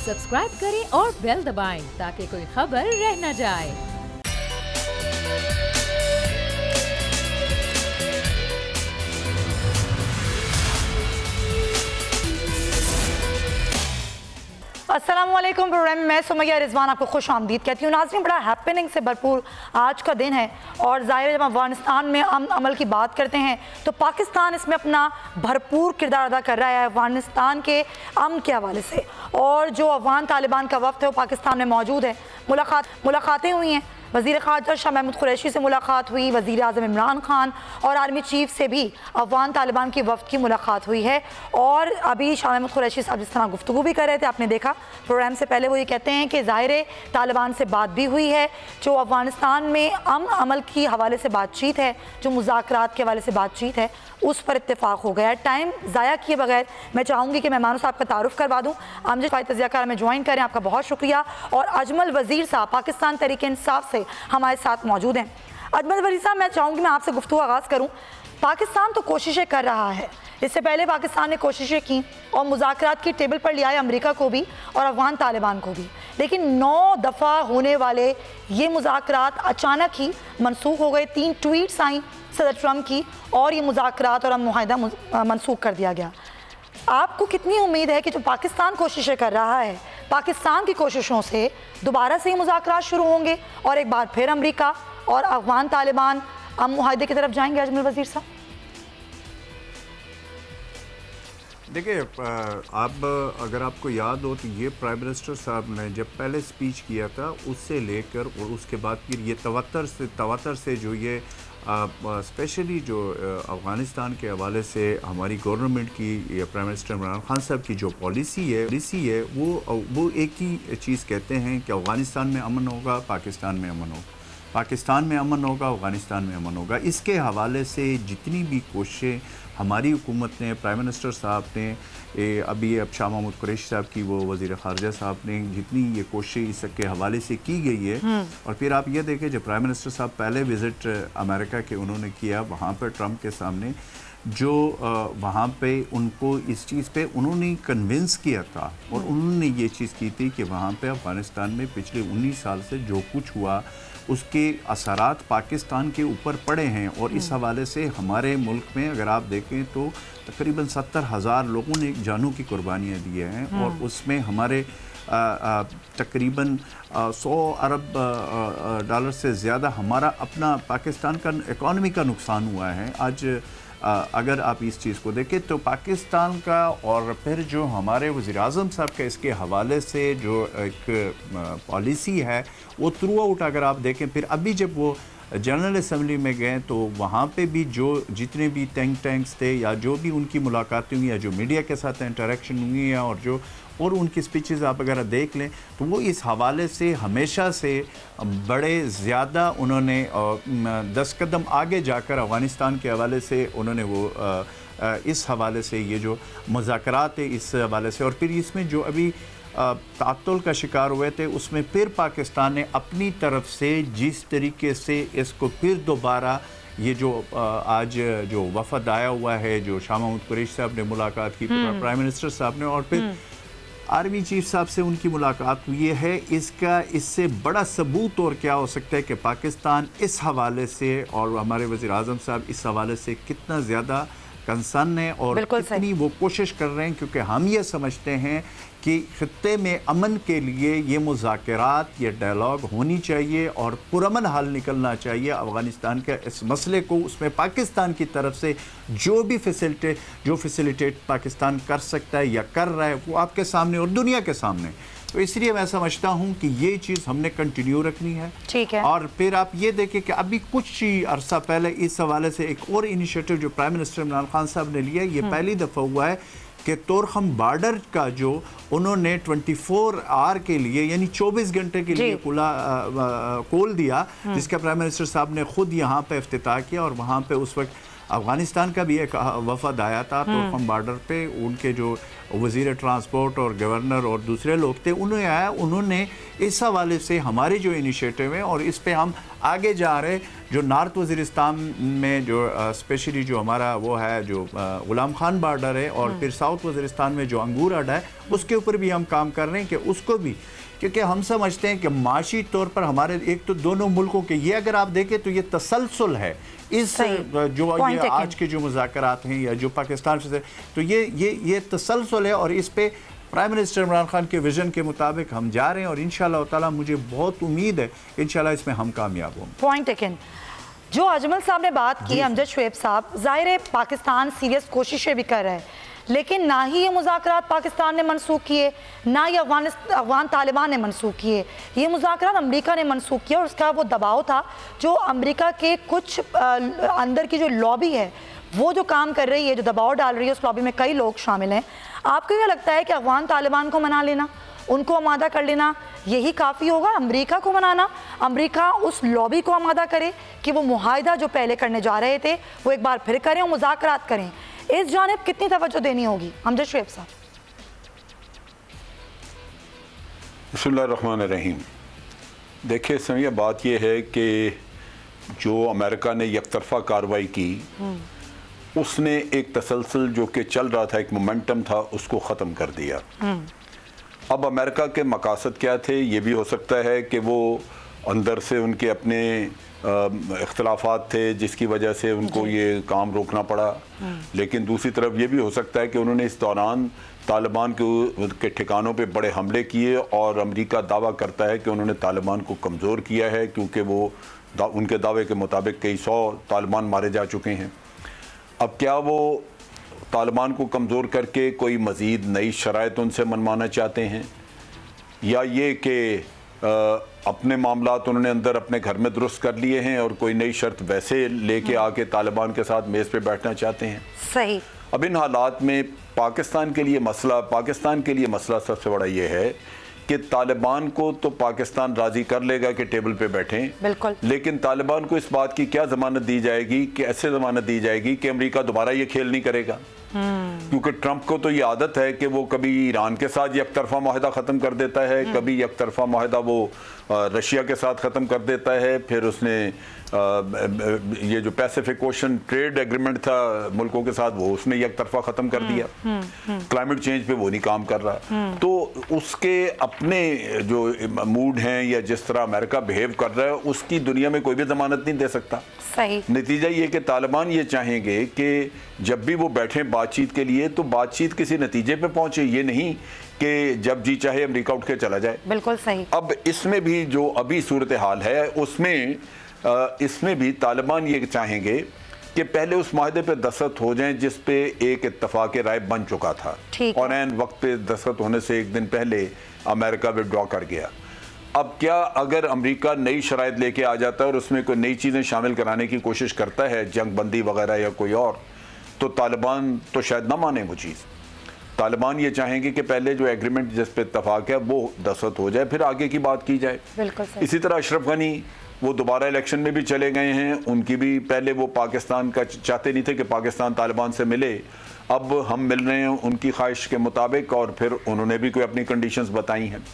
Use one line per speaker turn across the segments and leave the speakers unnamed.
Subscribe करें और bell दबाएं ताकि कोई खबर रह न जाए।
अस्सलाम वालेकुम। प्रोग्राम में मैं सुमैया रिजवान आपको खुश आमदीद कहती हूँ। नाज़रीन, बड़ा हैपनिंग से भरपूर आज का दिन है और ज़ाहिर है जब अफगानिस्तान में अमल की बात करते हैं तो पाकिस्तान इसमें अपना भरपूर किरदार अदा कर रहा है अफगानिस्तान के अमन के हवाले से। और जो अफगान तालिबान का वफ्द है वो पाकिस्तान में मौजूद है। मुलाकातें हुई हैं। वज़ीर ख़ारजा शाह महमूद कुरैशी से मुलाकात हुई, वज़ीर आज़म इमरान खान और आर्मी चीफ से भी अफगान तालिबान की वफ़द की मुलाकात हुई है। और अभी शाह महमूद कुरैशी साहब जिस तरह गुफ्तगू भी कर रहे थे, आपने देखा प्रोग्राम से पहले, वो ये कहते हैं कि ज़ाहिर तालिबान से बात भी हुई है, जो अफगानिस्तान में अमल की हवाले से बातचीत है, जो मुज़ाकरात के हवाले से बातचीत है, उस पर इत्तेफाक हो गया है। टाइम ज़ाया किए बगैर मैं चाहूँगी कि मेहमानों साहब का तारुफ करवा दूँ। आमजद भाई तज़ियाकार में ज्वाइन करें, आपका बहुत शुक्रिया। और अजमल वज़ीर साहब पाकिस्तान तहरीक इंसाफ से हमारे साथ मौजूद हैं। अजमल वज़ीर साहब, मैं चाहूँगी मैं आपसे गुफ्तगू आगाज़ करूँ। पाकिस्तान तो कोशिशें कर रहा है, इससे पहले पाकिस्तान ने कोशिशें की और मुज़ाकरात की टेबल पर लिया है अमेरिका को भी और अफगान तालिबान को भी, लेकिन 9 दफ़ा होने वाले ये मुज़ाकरात अचानक ही मनसूख हो गए। 3 ट्वीट्स आई सदर ट्रम्प की और ये मुज़ाकरात और मुआहदा मनसूख कर दिया गया। आपको कितनी उम्मीद है कि जो पाकिस्तान कोशिशें कर रहा है, पाकिस्तान की कोशिशों से दोबारा से ये मुज़ाकरात शुरू होंगे और एक बार फिर अमेरिका और अफगान तालिबान मुआहदे की तरफ जाएंगे? अजमल वज़ीर साहब,
देखिए, आप अगर आपको याद हो तो ये प्राइम मिनिस्टर साहब ने जब पहले स्पीच किया था उससे लेकर और उसके बाद फिर ये तवत्तर से जो ये स्पेशली जो अफ़गानिस्तान के हवाले से हमारी गवर्नमेंट की या प्राइम मिनिस्टर इमरान खान साहब की जो पॉलिसी है वो एक ही चीज़ कहते हैं कि अफ़गानिस्तान में अमन होगा, पाकिस्तान में अमन होगा, पाकिस्तान में अमन होगा, अफ़गानिस्तान में अमन होगा। इसके हवाले से जितनी भी कोशिशें हमारी हुकूमत ने, प्राइम मिनिस्टर साहब ने, अभी अब शाह महमूद कुरैशी साहब की, वो वज़ीर ख़ारजा साहब ने, जितनी ये कोशिश इसके हवाले से की गई है। और फिर आप ये देखें, जब प्राइम मिनिस्टर साहब पहले विज़िट अमेरिका के उन्होंने किया, वहाँ पर ट्रम्प के सामने जो वहाँ पे उनको इस चीज़ पे उन्होंने कन्विंस किया था और उन्होंने ये चीज़ की थी कि वहाँ पे अफ़गानिस्तान में पिछले 19 साल से जो कुछ हुआ उसके असरात पाकिस्तान के ऊपर पड़े हैं। और इस हवाले से हमारे मुल्क में अगर आप देखें तो तकरीबन 70,000 लोगों ने जानों की कुर्बानियाँ दी हैं और उसमें हमारे तकरीबन 100 अरब डॉलर से ज़्यादा हमारा अपना पाकिस्तान का इकॉनमी का नुकसान हुआ है। आज अगर आप इस चीज़ को देखें तो पाकिस्तान का और फिर जो हमारे वज़ीर-ए-आज़म साहब का इसके हवाले से जो एक पॉलिसी है वो थ्रू आउट अगर आप देखें, फिर अभी जब वो जनरल असम्बली में गए तो वहाँ पे भी जो जितने भी थिंक टैंक्स थे या जो भी उनकी मुलाकातें हुई या जो मीडिया के साथ इंटरेक्शन हुई है और उनकी स्पीचेस आप अगर देख लें तो वो इस हवाले से हमेशा से बड़े ज़्यादा उन्होंने 10 कदम आगे जाकर अफ़गानिस्तान के हवाले से उन्होंने वो इस हवाले से ये जो मुज़ाकरात है इस हवाले से, और फिर इसमें जो अभी तातुल का शिकार हुए थे उसमें फिर पाकिस्तान ने अपनी तरफ से जिस तरीके से इसको फिर दोबारा ये जो आज जो वफ़द आया हुआ है, जो शाह महमूद कुरैशी साहब ने मुलाकात की प्राइम मिनिस्टर साहब ने और फिर आर्मी चीफ साहब से उनकी मुलाकात हुई है, इससे बड़ा सबूत और क्या हो सकता है कि पाकिस्तान इस हवाले से और हमारे वज़ीर-ए-आज़म साहब इस हवाले से कितना ज़्यादा कंसर्न है और कितनी वो कोशिश कर रहे हैं, क्योंकि हम ये समझते हैं कि खित्ते में अमन के लिए ये मुज़ाकरात, ये डायलॉग होनी चाहिए और पुरअमन हल निकलना चाहिए अफ़गानिस्तान के इस मसले को। उसमें पाकिस्तान की तरफ से जो भी फैसिलिटेट पाकिस्तान कर सकता है या कर रहा है वो आपके सामने और दुनिया के सामने। तो इसलिए मैं समझता हूँ कि ये चीज़ हमने कंटिन्यू रखनी है।
ठीक है।
और फिर आप ये देखें कि अभी कुछ ही अरसा पहले इस हवाले से एक और इनिशिएटिव जो प्राइम मिनिस्टर इमरान खान साहब ने लिया, ये पहली दफ़ा हुआ है कि तोरखम बॉर्डर का जो उन्होंने 24 आवर के लिए यानी 24 घंटे के लिए खोल दिया, जिसका प्राइम मिनिस्टर साहब ने खुद यहाँ पे इफ्तिताह किया। और वहाँ पे उस वक्त अफ़गानिस्तान का भी एक वफ़द आया था तोरखम बॉर्डर पे, उनके जो वज़ीर ट्रांसपोर्ट और गवर्नर और दूसरे लोग थे, उन्होंने इस हवाले से हमारे जो इनिशिएटिव है और इस पे हम आगे जा रहे। जो नॉर्थ वज़ीरिस्तान में जो स्पेशली जो हमारा वो है जो गुलाम खान बॉर्डर है, और फिर साउथ वज़ीरिस्तान में जो अंगूर अड्डा है, उसके ऊपर भी हम काम कर रहे हैं कि उसको भी, क्योंकि हम समझते हैं कि माशी तौर पर हमारे एक तो दोनों मुल्कों के ये अगर आप देखें तो ये तसलसल है इस जो ये आज के जो मुज़ाकरात हैं या जो पाकिस्तान से, तो ये तसलसल है, और इस पे प्राइम मिनिस्टर इमरान खान के विजन के मुताबिक हम जा रहे हैं, और इंशाल्लाह ताला मुझे बहुत उम्मीद है इंशाल्लाह इसमें हम कामयाब होंगे।
Point taken. जो अजमल साहब ने बात की, अमजद शुएब साहब, जाहिर है पाकिस्तान सीरियस कोशिशें भी कर रहा है, लेकिन ना ही ये मुज़ाकरात पाकिस्तान ने मनसूख किए, ना ही अफगान तालिबान ने मनसूख किए, ये मुज़ाकरात अमेरिका ने मनसूख किया, और उसका वो दबाव था जो अमेरिका के कुछ अंदर की जो लॉबी है वो जो काम कर रही है, जो दबाव डाल रही है, उस लॉबी में कई लोग शामिल हैं। आपको क्या लगता है कि अफगान तालिबान को मना लेना, उनको आमादा कर लेना, यही काफ़ी होगा? अमेरिका को मनाना, अमेरिका उस लॉबी को आमादा करे कि वो मुआहिदा जो पहले करने जा रहे थे वो एक बार फिर करें और मुज़ाकरात करें, इस जानिब कितनी तवज्जो देनी होगी? अमजद शुएब साहब।
बिस्मिल्लाहिर्रहमानिर्रहीम। देखिए समिया, बात यह है कि जो अमेरिका ने यकतरफा कार्रवाई की, उसने एक तसलसल जो कि चल रहा था, एक मोमेंटम था, उसको ख़त्म कर दिया। अब अमेरिका के मकासद क्या थे? ये भी हो सकता है कि वो अंदर से उनके अपने इख्तलाफात थे जिसकी वजह से उनको ये काम रोकना पड़ा, लेकिन दूसरी तरफ ये भी हो सकता है कि उन्होंने इस दौरान तालिबान के ठिकानों पे बड़े हमले किए, और अमेरिका दावा करता है कि उन्होंने तालिबान को कमज़ोर किया है, क्योंकि वो उनके दावे के मुताबिक कई 100 तालिबान मारे जा चुके हैं। अब क्या वो तालिबान को कमज़ोर करके कोई मज़ीद नई शराइत उनसे मनवाना चाहते हैं, या ये कि अपने मामलात उन्होंने अंदर अपने घर में दुरुस्त कर लिए हैं और कोई नई शर्त वैसे लेके आके तालिबान के साथ मेज़ पे बैठना चाहते हैं?
सही।
अब इन हालात में पाकिस्तान के लिए मसला सबसे बड़ा ये है कि तालिबान को तो पाकिस्तान राज़ी कर लेगा कि टेबल पे बैठें, बिल्कुल, लेकिन तालिबान को इस बात की क्या ज़मानत दी जाएगी, कि ऐसे ज़मानत दी जाएगी कि अमेरिका दोबारा ये खेल नहीं करेगा? क्योंकि ट्रंप को तो ये आदत है कि वो कभी ईरान के साथ यकतरफा माहिदा ख़त्म कर देता है, कभी यकतरफा माहिदा वो रशिया के साथ ख़त्म कर देता है, फिर उसने ये जो पैसिफिक ओशन ट्रेड एग्रीमेंट था मुल्कों के साथ, वो उसने यकतरफा ख़त्म कर दिया। क्लाइमेट चेंज पे वो नहीं काम कर रहा, तो उसके अपने जो मूड हैं या जिस तरह अमेरिका बिहेव कर रहा है, उसकी दुनिया में कोई भी ज़मानत नहीं दे सकता।
सही।
नतीजा ये कि तालिबान ये चाहेंगे कि जब भी वो बैठें बातचीत के लिए, तो बातचीत किसी नतीजे पे पहुंचे, ये नहीं कि जब जी चाहे अमेरिका उठ के चला जाए। बिल्कुल सही। अब इसमें भी जो अभी सूरत हाल है, उसमें इसमें भी तालिबान ये चाहेंगे कि पहले उस माहदे पे दस्तखत हो जाएं जिस पे एक इत्तफाक राय बन चुका था, और ऐन वक्त पे दस्तखत होने से एक दिन पहले अमेरिका विथड्रॉ कर गया। अब क्या अगर अमेरिका नई शराइत लेके आ जाता है और उसमें कोई नई चीज़ें शामिल कराने की कोशिश करता है, जंग बंदी वगैरह या कोई और, तो तालिबान तो शायद ना माने वो चीज़। तालिबान ये चाहेंगे कि पहले जो एग्रीमेंट जिस पे इत्तफाक है वो दस्तखत हो जाए, फिर आगे की बात की जाए। बिल्कुल सही। इसी तरह अशरफ गनी वो दोबारा इलेक्शन में भी चले गए हैं, उनकी भी पहले वो पाकिस्तान का चाहते नहीं थे कि पाकिस्तान तालिबान से मिले, अब हम मिल रहे हैं उनकी ख्वाहिश के मुताबिक, और फिर उन्होंने भी कोई अपनी कंडीशंस बताई हैं।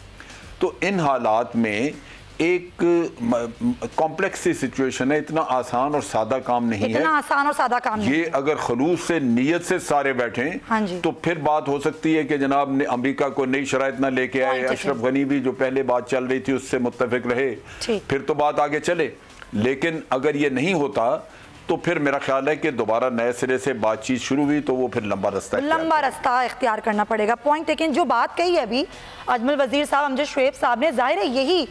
तो इन हालात में एक कॉम्प्लेक्स सी सिचुएशन है, इतना आसान और सादा काम नहीं है, इतना आसान और सादा काम नहीं। ये अगर खलूस से नीयत से सारे बैठें, हाँ जी, तो फिर बात हो सकती है कि जनाब ने अमेरिका को नई शराइत ना लेके आए, अशरफ गनी भी जो पहले बात चल रही थी उससे मुत्तफिक रहे, फिर तो बात आगे चले। लेकिन अगर ये नहीं होता तो फिर मेरा ख्याल है कि दोबारा नए सिरे से बातचीत शुरू हुई तो वो फिर लंबा रास्ता इख्तियार करना पड़ेगा। पॉइंट, लेकिन जो बात कही है अभी अजमल वजीर साहब, अमजद शुएब साहब ने, जाहिर है यही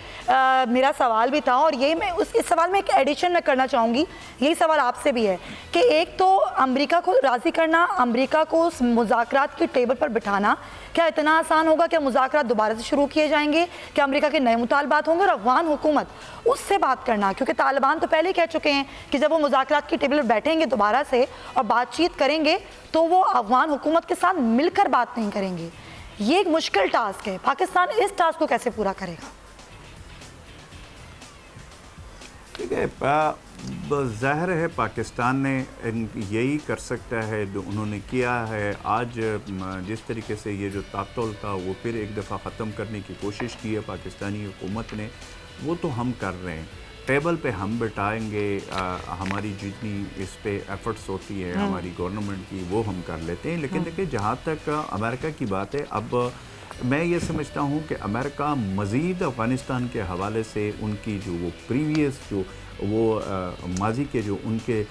मेरा सवाल भी था, और यही मैं इस सवाल में एक एडिशन मैं करना चाहूँगी, यही सवाल आपसे भी है कि एक तो अमेरिका को राज़ी करना, अमेरिका को उस मुज़ाकरात की टेबल पर बिठाना, क्या इतना आसान होगा? क्या मुज़ाकरात दोबारा से शुरू किए जाएंगे? क्या अमेरिका के नए मुतालबात होंगे? और अफगान हुकूमत उससे बात करना, क्योंकि तालिबान तो पहले ही कह चुके हैं कि जब वो मुज़ाकरात की टेबल पर बैठेंगे दोबारा से और बातचीत करेंगे तो वो अफगान हुकूमत के साथ मिलकर बात नहीं करेंगे। ये एक मुश्किल टास्क है, पाकिस्तान इस टास्क को कैसे पूरा करेगा?
ठीक है, ज़ाहिर है पाकिस्तान ने यही कर सकता है जो उन्होंने किया है। आज जिस तरीके से ये जो तातुल था वो फिर एक दफ़ा ख़त्म करने की कोशिश की है पाकिस्तानी हुकूमत ने, वो तो हम कर रहे हैं। टेबल पे हम बिठाएंगे, हमारी जितनी इस पे एफर्ट्स होती है हमारी गवर्नमेंट की वो हम कर लेते हैं। लेकिन देखिए जहाँ तक अमेरिका की बात है, अब मैं ये समझता हूँ कि अमेरिका मज़ीद अफ़गानिस्तान के हवाले से उनकी जो वो प्रीवियस जो वो माजी के जो उनके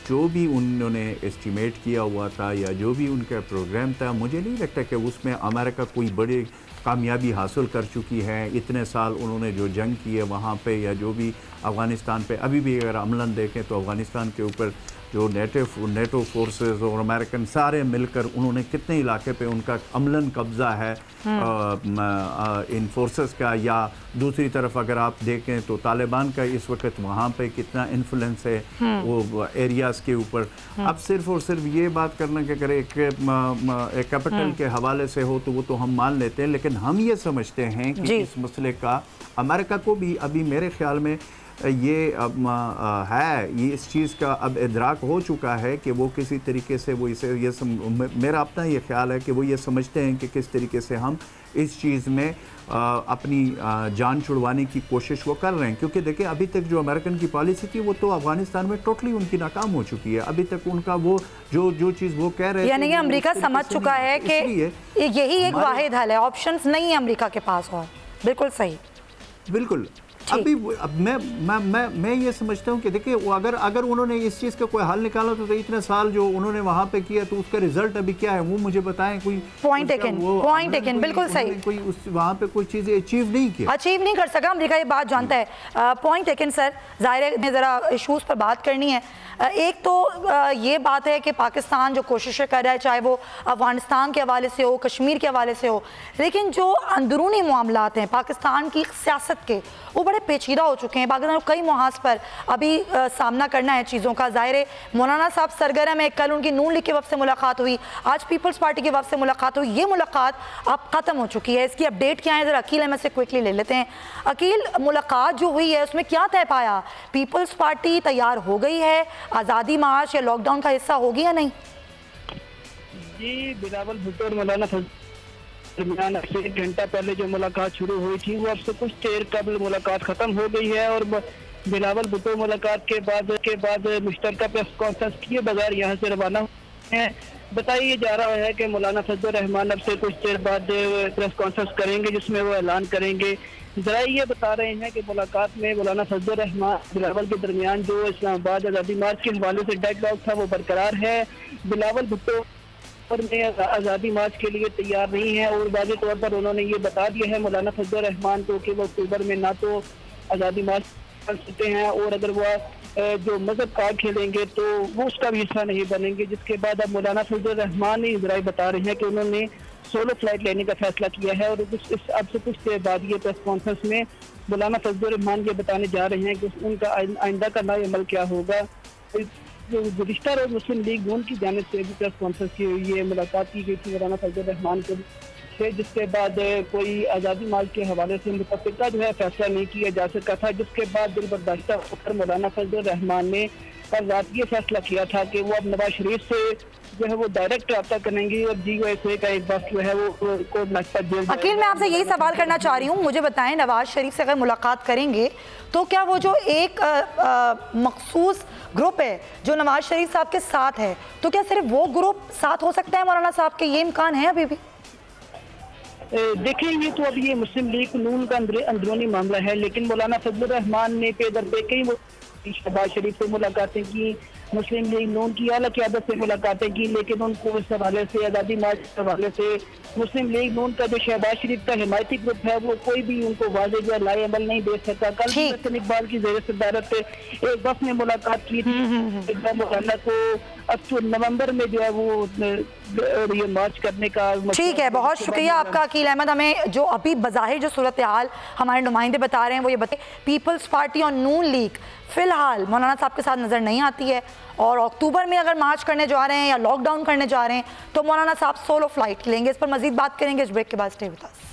जो भी उन्होंने एस्टिमेट किया हुआ था या जो भी उनका प्रोग्राम था, मुझे नहीं लगता कि उसमें अमेरिका कोई बड़ी कामयाबी हासिल कर चुकी है। इतने साल उन्होंने जो जंग की है वहाँ पे या जो भी अफ़गानिस्तान पे अभी भी अगर अमलन देखें तो अफ़गानिस्तान के ऊपर जो नेटो फोर्सेस और अमेरिकन सारे मिलकर उन्होंने कितने इलाके पे उनका अमलन कब्ज़ा है इन फोर्सेस का, या दूसरी तरफ अगर आप देखें तो तालिबान का इस वक्त वहाँ पे कितना इन्फ्लुएंस है वो एरियाज़ के ऊपर। अब सिर्फ और सिर्फ ये बात करना कि अगर एक कैपिटल के हवाले से हो तो वो तो हम मान लेते हैं, लेकिन हम ये समझते हैं कि इस मसले का अमेरिका को भी अभी मेरे ख्याल में ये है, ये इस चीज़ का अब इदराक हो चुका है कि वो किसी तरीके से वो इसे मेरा अपना ये ख्याल है कि वो ये समझते हैं कि किस तरीके से हम इस चीज़ में अपनी जान छुड़वाने की कोशिश वो कर रहे हैं। क्योंकि देखिए अभी तक जो अमेरिकन की पॉलिसी थी वो तो अफगानिस्तान में टोटली उनकी नाकाम हो चुकी है। अभी तक उनका वो जो चीज़ वो कह रहे हैं,
यानी कि अमेरिका समझ चुका है कि यही एक वाहिद हल है, ऑप्शंस नहीं है अमेरिका के पास। और बिल्कुल सही,
बिल्कुल। अभी अब मैं ये समझता हूँ कि देखिए वो अगर उन्होंने इस चीज़ का कोई हल निकाला तो इतने साल जो उन्होंने वहाँ पे किया तो उसका रिजल्ट अभी क्या है वो मुझे बताएं। कोई
पॉइंट टेकन बिल्कुल सही,
कोई उस वहाँ पे कोई चीज़ें अचीव नहीं कर सका अमेरिका, ये बात जानता है। पॉइंट टेकन सर, ज़ाहिर है ज़रा इशूज़ पर बात करनी है। एक तो ये बात है कि पाकिस्तान जो कोशिशें कर रहा है, चाहे वो अफगानिस्तान के हवाले से हो, कश्मीर के हवाले से हो, लेकिन जो अंदरूनी मामलात हैं पाकिस्तान की सियासत के, वो बड़े पेचीदा हो चुके हैं। पाकिस्तान को कई मुहाज पर अभी सामना करना है चीज़ों का। ज़ाहिर है मौलाना साहब सरगर्म है, कल उनकी नून लीग के वफ़द से मुलाकात हुई, आज पीपल्स पार्टी के वफ़द से मुलाकात हुई। ये मुलाकात अब ख़त्म हो चुकी है, इसकी अपडेट क्या है ज़रा अकील अहमद से क्विकली ले लेते हैं। अकील, मुलाकात जो हुई है उसमें क्या तय पाया? पीपल्स पार्टी तैयार हो गई है, आज़ादी मार्च या लॉकडाउन का हिस्सा होगी या नहीं?
जी, बिलावल भुट्टो और मौलाना दरमियान 1 घंटा पहले जो मुलाकात शुरू हुई थी वो अब से कुछ देर कबल मुलाकात खत्म हो गई है। और बिलावल भुट्टो मुलाकात के बाद मुश्तरका प्रेस कॉन्फ्रेंस किए बगैर यहाँ से रवाना है। बताया जा रहा है कि मौलाना फजलुर रहमान अब से कुछ देर बाद प्रेस कॉन्फ्रेंस करेंगे जिसमें वो ऐलान करेंगे। जरा ये बता रहे हैं कि मुलाकात में मौलाना फजलुर रहमान बिलावल के दरमियान जो इस्लामाबाद आज़ादी मार्च के हवाले से डेडलॉक था वो बरकरार है। बिलावल भुट्टो और में आज़ादी मार्च के लिए तैयार नहीं है और वाज़ेह तौर पर उन्होंने ये बता दिया है मौलाना फजलुर रहमान को कि वो अक्टूबर में ना तो आज़ादी मार्च कर सकते हैं और अगर वह जो मजहब कार्ड खेलेंगे तो वो उसका भी हिस्सा नहीं बनेंगे। जिसके बाद अब मौलाना फजलुर रहमान ने इजराइल बता रहे हैं कि उन्होंने सोलो फ्लाइट लेने का फैसला किया है। और अब से कुछ देर बाद ये प्रेस कॉन्फ्रेंस में मौलाना फजलुर रहमान ये बताने जा रहे हैं कि उनका आइंदा का नया अमल क्या होगा। जो गुज़िश्ता रोज़ मुस्लिम लीग नून की जानिब से भी प्रेस कॉन्फ्रेंस की हुई है, मुलाकात की गई थी मौलाना फजलुर रहमान को, जिसके बाद कोई आज़ादी मार्च के हवाले से मुतफ़िका जो है फैसला नहीं किया जा सका था। जिसके बाद दिल बर्दाश्ता होकर मौलाना फजलुर रहमान ने कल रात ये फैसला किया था कि वो अब नवाज शरीफ से जो है वो डायरेक्ट रब्ता करेंगे और GUSA का एक वक्त जो है वो कोर्ट नक्शा जेल।
अकील, मैं आपसे यही सवाल करना चाह रही हूँ, मुझे बताएं नवाज शरीफ से अगर मुलाकात करेंगे तो क्या वो जो एक मखसूस ग्रुप है जो नवाज शरीफ साहब के साथ है, तो क्या सिर्फ वो ग्रुप साथ हो सकता है मौलाना साहब के? ये इम्कान है अभी भी?
देखिए, ये तो अब ये मुस्लिम लीग नून का अंदरूनी मामला है, लेकिन मौलाना फजलुर रहमान ने पे दर पे कई शहबाज शरीफ से मुलाकातें की, मुस्लिम लीग नून की आला क़यादत से मुलाकातें की, लेकिन उनको इस हवाले से आज़ादी मार्च के हवाले से मुस्लिम लीग नून का जो शहबाज शरीफ का हिमायती ग्रुप है वो कोई भी उनको वाज़ेह जो लाए अमल नहीं दे सका। कल हसन इकबाल की ज़ेर सदारत एक वक्त में मुलाकात की थी मौलाना को अब तो नवंबर में जो है वो ये मार्च करने का।
ठीक है, बहुत शुक्रिया आपका अकील अहमद। हमें जो अभी बज़ाहिर जो सूरत हाल हमारे नुमाइंदे बता रहे हैं वो ये बताए, पीपल्स पार्टी और नून लीग फिलहाल मौलाना साहब के साथ नज़र नहीं आती है और अक्टूबर में अगर मार्च करने जा रहे हैं या लॉकडाउन करने जा रहे हैं तो मौलाना साहब सोलो फ्लाइट लेंगे। इस पर मजीद बात करेंगे इस ब्रेक के बाद। Stay with us.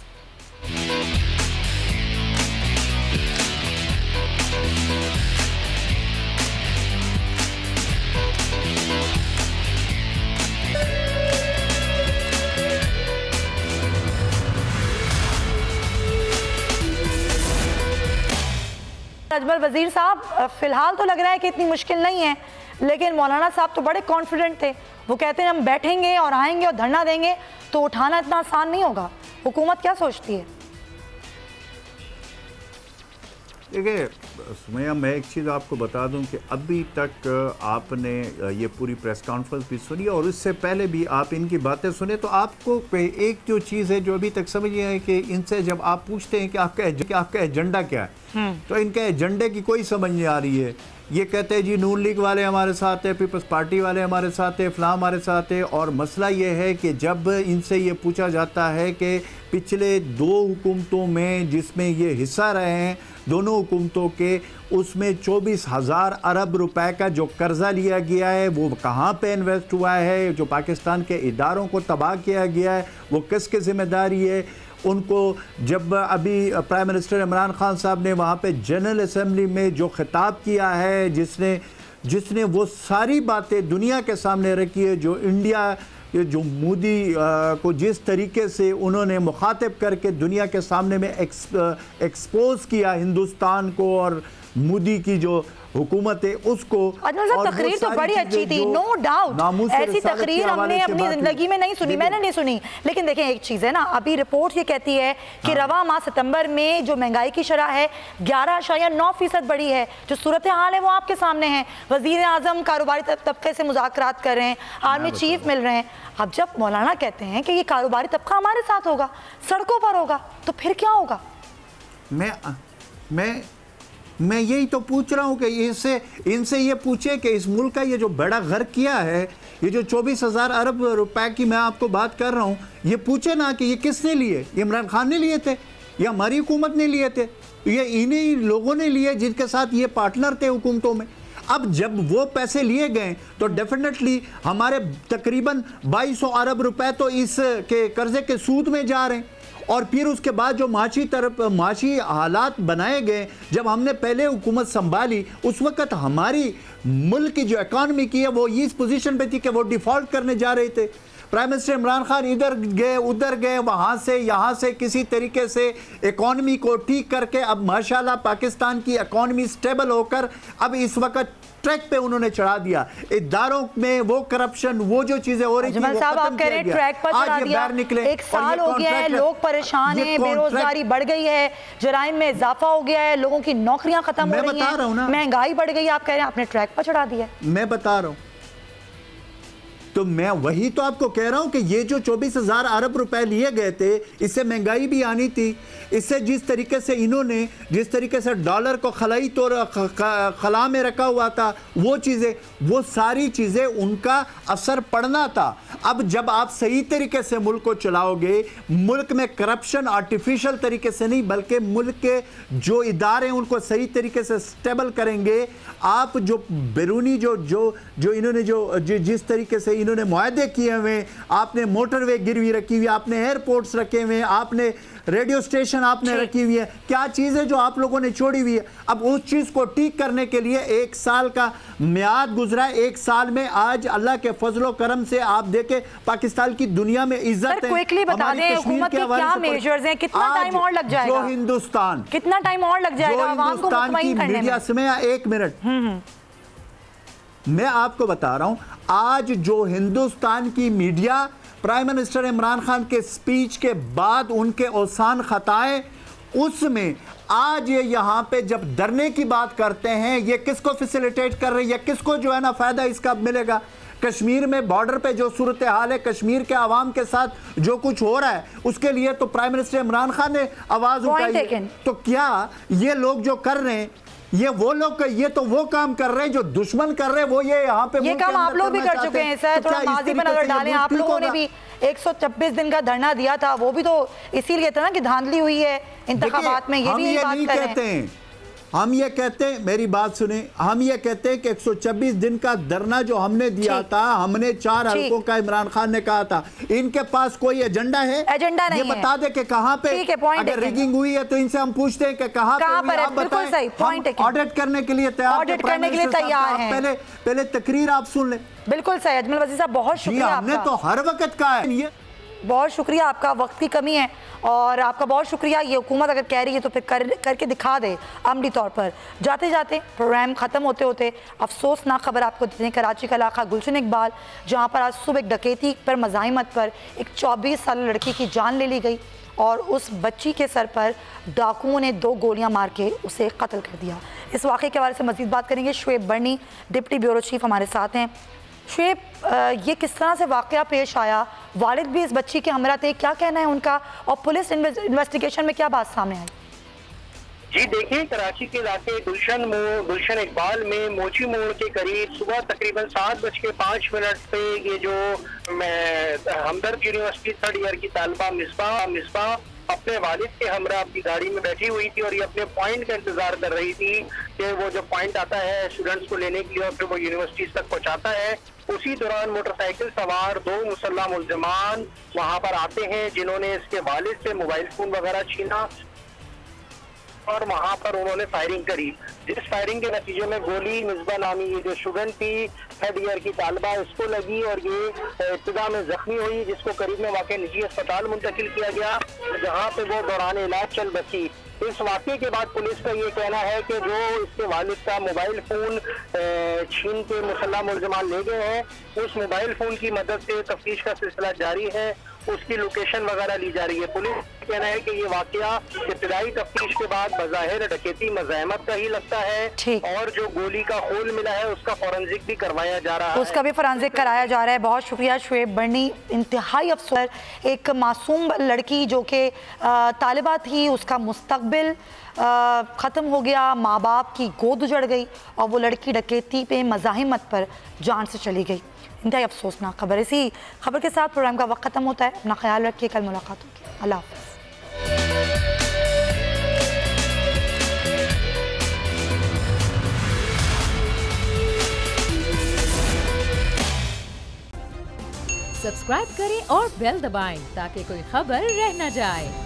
अजमल वजीर साहब, फिलहाल तो लग रहा है कि इतनी मुश्किल नहीं है, लेकिन मौलाना साहब तो बड़े कॉन्फिडेंट थे। वो कहते हैं हम बैठेंगे और आएंगे और धरना देंगे तो उठाना इतना आसान नहीं होगा। हुकूमत क्या सोचती है?
देखिए सुमैया, मैं एक चीज़ आपको बता दूं कि अभी तक आपने ये पूरी प्रेस कॉन्फ्रेंस भी सुनी और इससे पहले भी आप इनकी बातें सुने, तो आपको एक जो चीज़ है जो अभी तक समझ नहीं आई कि इनसे जब आप पूछते हैं कि आपका एजेंडा क्या है, तो इनके एजेंडे की कोई समझ नहीं आ रही है। ये कहते हैं जी नून लीग वाले हमारे साथ है, पीपल्स पार्टी वाले हमारे साथ है, फलां हमारे साथ है। और मसला ये है कि जब इनसे ये पूछा जाता है कि पिछले 2 हुकूमतों में जिसमें ये हिस्सा रहे हैं, दोनों हुकूमतों के, उसमें 24,000 अरब रुपए का जो कर्जा लिया गया है वो कहाँ पे इन्वेस्ट हुआ है, जो पाकिस्तान के इदारों को तबाह किया गया है वो किसकी जिम्मेदारी है। उनको जब अभी प्राइम मिनिस्टर इमरान खान साहब ने वहाँ पे जनरल असेंबली में जो खिताब किया है, जिसने वो सारी बातें दुनिया के सामने रखी है, जो इंडिया जो मोदी को जिस तरीके से उन्होंने मुखातिब करके दुनिया के सामने में एक्सपोज किया हिंदुस्तान को और मोदी की जो हुकूमत है उसको।
तकरीर तो बड़ी अच्छी थी, नो डाउट, ऐसी तकरीर हमने अपनी जिंदगी में नहीं सुनी, मैंने नहीं सुनी। लेकिन देखें एक चीज़ है ना, अभी रिपोर्ट ये कहती है कि रवा माह सितंबर में जो महंगाई की शरह है 11.9% बढ़ी है। जो सूरत हाल है वो आपके सामने है। वजीर आजम कारोबारी तबके से मुज़ाकरात कर रहे हैं, आर्मी चीफ मिल रहे हैं। अब जब मौलाना कहते हैं कि ये कारोबारी तबका हमारे साथ होगा, सड़कों पर होगा, तो फिर क्या होगा?
मैं यही तो पूछ रहा हूँ कि इनसे ये पूछे कि इस मुल्क का ये जो बड़ा घर किया है, ये जो 24,000 अरब रुपए की मैं आपको बात कर रहा हूँ, ये पूछे ना कि ये किसने लिए। इमरान खान ने लिए थे या हमारी हुकूमत ने लिए थे? ये इन्हीं लोगों ने लिए जिनके साथ ये पार्टनर थे हुकूमतों में। अब जब वो पैसे लिए गए तो डेफिनेटली हमारे तकरीबन 2200 अरब रुपए तो इस के कर्जे के सूद में जा रहे हैं। और फिर उसके बाद जो माशी हालात बनाए गए, जब हमने पहले हुकूमत संभाली उस वक़्त हमारी मुल्क की जो इकॉनमी की है वो इस पोजीशन पे थी कि वो डिफ़ॉल्ट करने जा रहे थे। प्राइम मिनिस्टर इमरान खान इधर गए उधर गए, वहाँ से यहाँ से किसी तरीके से इकॉनमी को ठीक करके अब माशाल्लाह पाकिस्तान की इकॉनमी स्टेबल होकर अब इस वक्त ट्रैक पे उन्होंने चढ़ा दिया। इदारों में वो करप्शन, वो जो चीजें हो रही थी,
वो साहब आप कह रहे हैं ट्रैक पर चढ़ा दिया। एक साल हो गया है, लोग परेशान हैं, बेरोजगारी बढ़ गई है, जराइम में इजाफा हो गया है, लोगों की नौकरियां खत्म हो रही हैं, महंगाई बढ़ गई, आप कह रहे हैं आपने ट्रैक पर चढ़ा दिया।
मैं बता रहा हूँ, तो मैं वही तो आपको कह रहा हूं कि ये जो 24,000 अरब रुपए लिए गए थे, इससे महंगाई भी आनी थी। इससे जिस तरीके से इन्होंने जिस तरीके से डॉलर को खलाई तो खला में रखा हुआ था, वो चीज़ें, वो सारी चीज़ें उनका असर पड़ना था। अब जब आप सही तरीके से मुल्क को चलाओगे, मुल्क में करप्शन आर्टिफिशियल तरीके से नहीं बल्कि मुल्क के जो इदारे हैं उनको सही तरीके से स्टेबल करेंगे, आप जो बैरूनी जो इन्होंने जिस तरीके से इन्होंने मुआहदे किए हुए, आपने मोटरवे गिरवी रखी हुई, आपने एयरपोर्ट्स रखे हुए, आपने रेडियो स्टेशन आपने रखी हुई है, क्या चीज़ है जो आप लोगों ने छोड़ी हुई है। अब उस चीज़ को ठीक करने के लिए 1 साल का म्याद गुजरा है। 1 साल में आज अल्लाह के फजलो करम से आप देखें पाकिस्तान की दुनिया में इज्जत है।
क्विकली बता दें हुकूमत के क्या मेजर्स हैं, कितना टाइम और लग जाएगा?
जो हिंदुस्तान,
कितना टाइम और लग जाएगा आवाम को मुतमईन करने में? समय
1 मिनट मैं आपको बता रहा हूं, आज जो हिंदुस्तान की media prime minister Imran Khan के स्पीच के बाद उनके औसान खताएं, उसमें आज ये यहाँ पे जब धरने की बात करते हैं, ये किसको फैसिलिटेट कर रहे हैं, किसको जो है ना फायदा इसका मिलेगा? कश्मीर में बॉर्डर पे जो सूरत हाल है, कश्मीर के आवाम के साथ जो कुछ हो रहा है, उसके लिए तो प्राइम मिनिस्टर इमरान खान ने आवाज उठाई। तो क्या ये लोग जो कर रहे हैं, ये वो लोग, ये तो वो काम कर रहे हैं जो दुश्मन कर रहे हैं, वो ये यहाँ पे
ये काम आप लोग भी कर चुके हैं सर। थोड़ा माजी में नजर डालें, आप लोगों ने भी 126 दिन का धरना दिया था, वो भी तो इसीलिए था ना कि धांधली हुई है इंतखाबात में। ये भी बात कर रहे हैं।
हम ये कहते हैं, मेरी बात सुने, हम ये कहते हैं कि 126 दिन का धरना जो हमने दिया था, हमने 4 हल्कों का इमरान खान ने कहा था, इनके पास कोई एजेंडा है?
एजेंडा नहीं
ये बता दे कि कहाँ पे अगर रिगिंग हुई है तो इनसे हम पूछते हैं कि कहाँ पे, आप बताएं। ऑडिट करने के लिए तैयार हैं। पहले तकरीर आप सुन ले।
बिल्कुल सही अजमल वजीर साहब, बहुत शुक्रिया।
हमने तो हर वक्त कहा है।
बहुत शुक्रिया, आपका वक्त की कमी है और आपका बहुत शुक्रिया। ये हुकूमत अगर कह रही है तो फिर करके दिखा दे अमली तौर पर। जाते जाते प्रोग्राम ख़त्म होते होते अफसोसनाक खबर आपको देते हैं। कराची का इलाका गुलशन इकबाल, जहाँ पर आज सुबह एक डकैती पर मज़ाहिमत पर एक 24 साल लड़की की जान ले ली गई और उस बच्ची के सर पर डाकुओं ने 2 गोलियां मार के उसे कत्ल कर दिया। इस वाक़े के बारे से मज़ीद बात करेंगे। शुएब बर्नी, डिप्टी ब्यूरो चीफ हमारे साथ हैं। शुएब, ये किस तरह से वाक़या पेश आया? वालिद भी इस बच्ची के हमरा थे, क्या कहना है उनका, और पुलिस इन्वेस्टिगेशन में क्या बात सामने आई?
जी देखिए, कराची के इलाके गुलशन इकबाल में मोची मोड़ के करीब सुबह तकरीबन 7:05 पे ये जो हमदर्द यूनिवर्सिटी 3rd ईयर की तालिबा मिसबा अपने वालिद के हमरा अपनी गाड़ी में बैठी हुई थी और ये अपने पॉइंट का इंतजार कर रही थी कि वो जो पॉइंट आता है स्टूडेंट्स को लेने के लिए और फिर वो यूनिवर्सिटी तक पहुंचाता है। उसी दौरान मोटरसाइकिल सवार 2 मुसल्लह मुल्ज़िमान वहां पर आते हैं, जिन्होंने इसके वालिद से मोबाइल फोन वगैरह छीना और वहां पर उन्होंने फायरिंग करी। जिस फायरिंग के नतीजे में गोली मिसबा नामी ये जो स्टूडेंट थी 3rd ईयर की तालिबा, इसको लगी और ये इब्तिदा में जख्मी हुई, जिसको करीब में वाक़ निजी अस्पताल मुंतकिल किया गया, जहां पे वो दौरान इलाज चल बची। इस वाक़े के बाद पुलिस का ये कहना है कि जो इसके वालिद का मोबाइल फ़ोन छीन के मुसल्लह मुल्ज़िमान ले गए हैं, उस मोबाइल फ़ोन की मदद से तफ्तीश का सिलसिला जारी है, उसकी लोकेशन वगैरह ली जा रही है। पुलिस का कहना है कि ये वाक़या इब्तिदाई तफ्तीश के बाद बज़ाहिर डकैती मज़ाहमत का ही लगता है और जो गोली का खोल मिला है उसका फॉरेंसिक भी करवाया जा रहा है,
उसका भी फॉरेंसिक कराया जा रहा है। बहुत शुक्रिया शुएब बर्नी। इंतहाई अफसोस, एक मासूम लड़की जो कि तालिबा थी, उसका मुस्तकबिल ख़त्म हो गया, माँ बाप की गोद उजड़ गई और वो लड़की डकैती पे मज़ाहिमत पर जान से चली गई। इंतहाई अफसोसनाक खबर। इसी खबर के साथ प्रोग्राम का वक्त ख़त्म होता है। अपना ख्याल रखिए, कल मुलाकात होगी। अल्लाह हाफ़िज़।
सब्सक्राइब करें और बेल दबाएं ताकि कोई खबर रह न जाए।